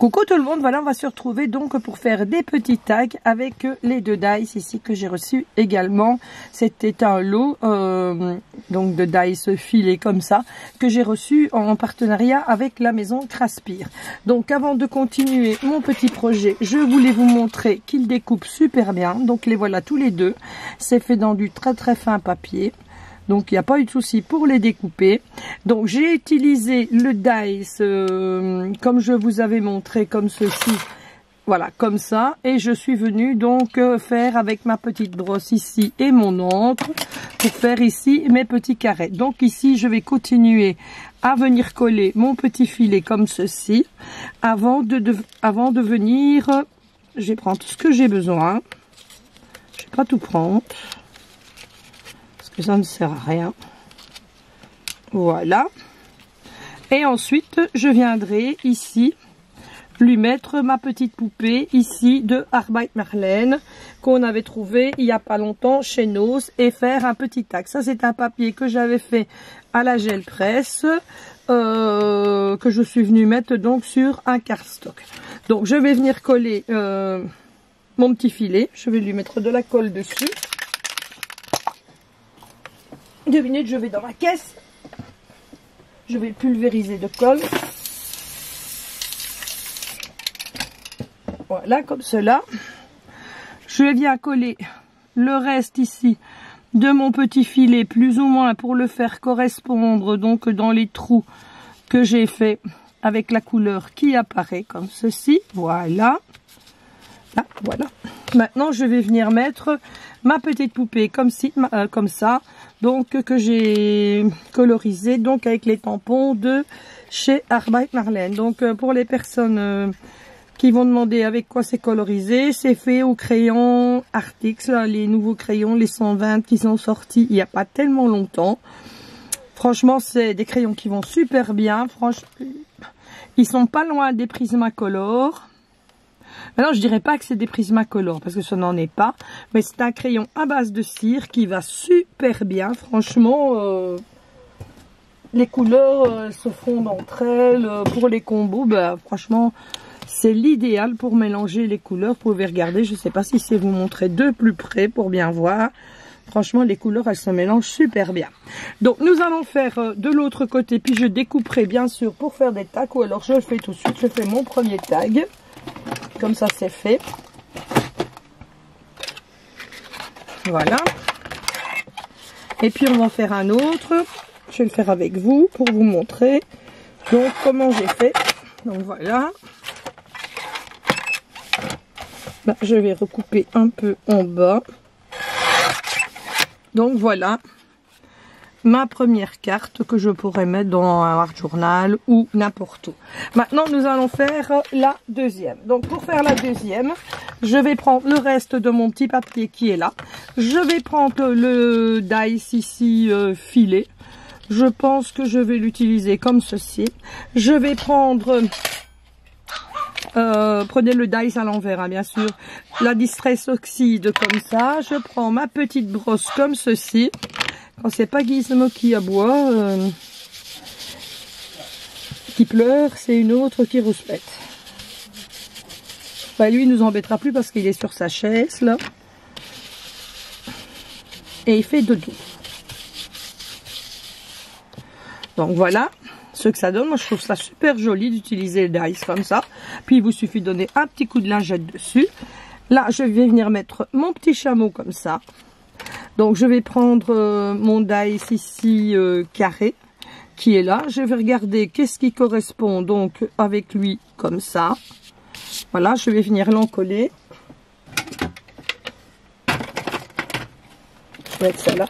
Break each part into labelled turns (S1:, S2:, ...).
S1: Coucou tout le monde, voilà on va se retrouver donc pour faire des petits tags avec les deux dice ici que j'ai reçu également. C'était un lot donc de dice filés comme ça que j'ai reçu en partenariat avec la maison Craspire. Donc avant de continuer mon petit projet, je voulais vous montrer qu'ils découpent super bien. Donc les voilà tous les deux, c'est fait dans du très fin papier. Donc il n'y a pas eu de souci pour les découper. Donc j'ai utilisé le dice comme je vous avais montré, comme ceci. Voilà, comme ça. Et je suis venue donc faire avec ma petite brosse ici et mon encre pour faire ici mes petits carrés. Donc ici je vais continuer à venir coller mon petit filet comme ceci. Avant de venir, je vais prendre tout ce que j'ai besoin. Je ne vais pas tout prendre. Que ça ne sert à rien. Voilà. Et ensuite, je viendrai ici lui mettre ma petite poupée ici de Arbeit Marleen qu'on avait trouvé il n'y a pas longtemps chez Nos et faire un petit tag. Ça, c'est un papier que j'avais fait à la gel presse que je suis venue mettre donc sur un cardstock. Donc, je vais venir coller mon petit filet. Je vais lui mettre de la colle dessus. 2 minutes, je vais dans ma caisse. Je vais le pulvériser de colle. Voilà, comme cela. Je viens coller le reste ici de mon petit filet, plus ou moins pour le faire correspondre donc dans les trous que j'ai fait avec la couleur qui apparaît comme ceci. Voilà. Là, voilà. Maintenant, je vais venir mettre ma petite poupée comme ça, donc que j'ai colorisé donc avec les tampons de chez Arbeit Marleen. Donc pour les personnes qui vont demander avec quoi c'est colorisé, c'est fait au crayon Artix, là, les nouveaux crayons, les 120 qui sont sortis il n'y a pas tellement longtemps. Franchement, c'est des crayons qui vont super bien. Franchement, ils sont pas loin des Prismacolor. Maintenant, je dirais pas que c'est des Prismacolor parce que ça n'en est pas, mais c'est un crayon à base de cire qui va super bien. Franchement, les couleurs se fondent entre elles. Pour les combos, bah, franchement, c'est l'idéal pour mélanger les couleurs. Vous pouvez regarder, je ne sais pas si c'est vous montrer de plus près pour bien voir. Franchement, les couleurs, elles se mélangent super bien. Donc, nous allons faire de l'autre côté, puis je découperai bien sûr pour faire des tags, ou alors je le fais tout de suite. Je fais mon premier tag. Comme ça, c'est fait. Voilà. Et puis, on va en faire un autre. Je vais le faire avec vous pour vous montrer donc comment j'ai fait. Donc, voilà. Là, je vais recouper un peu en bas. Donc, voilà ma première carte que je pourrais mettre dans un art journal ou n'importe où. Maintenant, nous allons faire la deuxième. Donc, pour faire la deuxième, je vais prendre le reste de mon petit papier qui est là. Je vais prendre le dice ici filet. Je pense que je vais l'utiliser comme ceci. Je vais prendre... prenez le dice à l'envers, hein, bien sûr. La Distress Oxide comme ça. Je prends ma petite brosse comme ceci. Quand c'est pas Gizmo qui aboie, qui pleure, c'est une autre qui rouspète. Bah, lui, il nous embêtera plus parce qu'il est sur sa chaise, là. Et il fait dodo. Donc voilà ce que ça donne. Moi, je trouve ça super joli d'utiliser le dice comme ça. Puis, il vous suffit de donner un petit coup de lingette dessus. Là, je vais venir mettre mon petit chameau comme ça. Donc, je vais prendre mon dice ici carré qui est là. Je vais regarder qu'est-ce qui correspond donc avec lui comme ça. Voilà, je vais venir l'encoller. Je vais mettre ça là.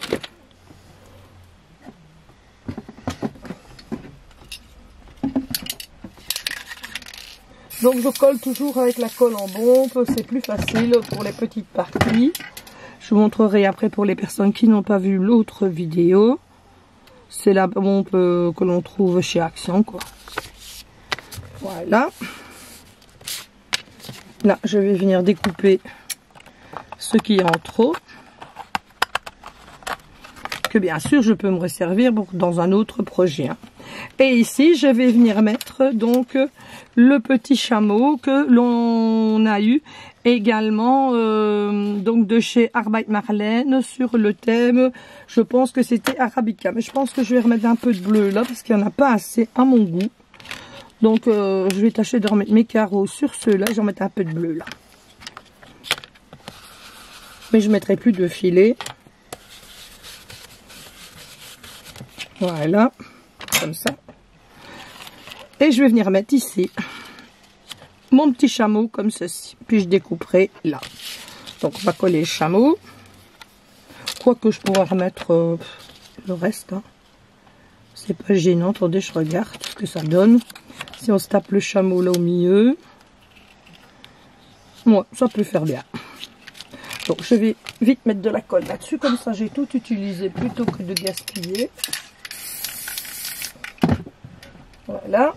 S1: Donc, je colle toujours avec la colle en bombe. C'est plus facile pour les petites parties. Je vous montrerai après pour les personnes qui n'ont pas vu l'autre vidéo. C'est la bombe que l'on trouve chez Action, quoi. Voilà. Là, je vais venir découper ce qui est en trop. Que bien sûr, je peux me resservir dans un autre projet. Hein. Et ici, je vais venir mettre donc le petit chameau que l'on a eu également donc de chez Arbeit Marlène sur le thème, je pense que c'était Arabica. Mais je pense que je vais remettre un peu de bleu là parce qu'il n'y en a pas assez à mon goût. Donc je vais tâcher de remettre mes carreaux sur ceux-là. Je vais remettre un peu de bleu là. Mais je ne mettrai plus de filet. Voilà, comme ça. Et je vais venir mettre ici mon petit chameau comme ceci. Puis je découperai là. Donc on va coller le chameau. Quoique je pourrais remettre le reste. Hein. C'est pas gênant. Attendez, je regarde ce que ça donne. Si on se tape le chameau là au milieu. Ouais, ça peut faire bien. Donc je vais vite mettre de la colle là-dessus. Comme ça j'ai tout utilisé plutôt que de gaspiller. Voilà.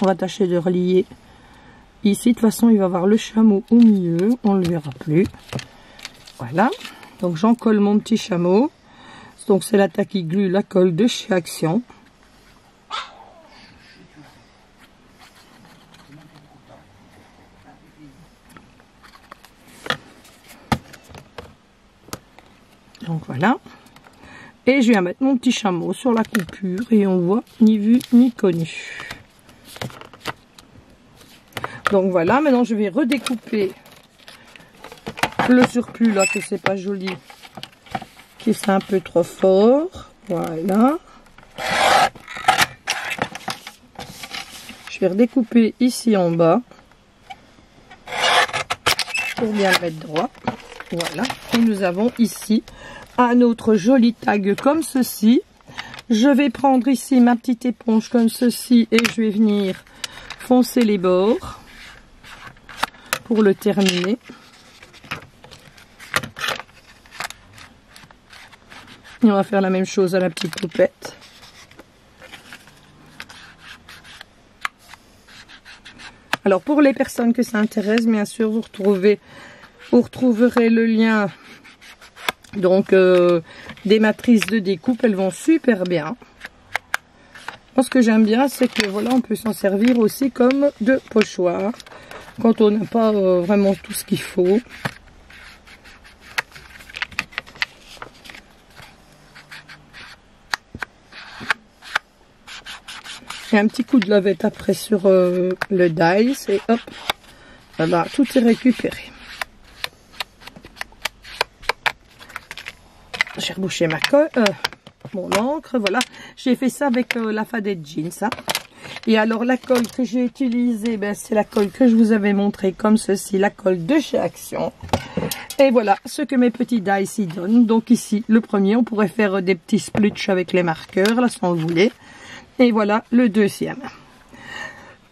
S1: On va tâcher de relier ici. De toute façon, il va y avoir le chameau au milieu. On ne le verra plus. Voilà. Donc, j'en colle mon petit chameau. Donc, c'est la Tacky Glue, la colle de chez Action. Donc, voilà. Et je viens mettre mon petit chameau sur la coupure et on voit ni vu ni connu. Donc voilà, maintenant je vais redécouper le surplus là que c'est pas joli, qui c'est un peu trop fort. Voilà. Je vais redécouper ici en bas pour bien le mettre droit. Voilà. Et nous avons ici un autre joli tag comme ceci. Je vais prendre ici ma petite éponge comme ceci et je vais venir foncer les bords pour le terminer. Et on va faire la même chose à la petite poupette. Alors pour les personnes que ça intéresse, bien sûr, vous retrouverez le lien donc des matrices de découpe. Elles vont super bien. Moi, ce que j'aime bien, c'est que voilà, on peut s'en servir aussi comme de pochoir quand on n'a pas vraiment tout ce qu'il faut. Et un petit coup de lavette après sur le dice et hop, là, tout est récupéré. J'ai rebouché ma colle, mon encre, voilà. J'ai fait ça avec la Fadette Jeans. Hein. Et alors la colle que j'ai utilisée, ben, c'est la colle que je vous avais montré comme ceci, la colle de chez Action. Et voilà ce que mes petits dice y donnent. Donc ici, le premier, on pourrait faire des petits splutch avec les marqueurs, là, si on voulait. Et voilà le deuxième.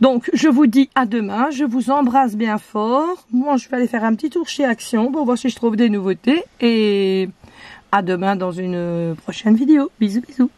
S1: Donc, je vous dis à demain. Je vous embrasse bien fort. Moi, je vais aller faire un petit tour chez Action pour voir si je trouve des nouveautés. Et à demain dans une prochaine vidéo. Bisous, bisous.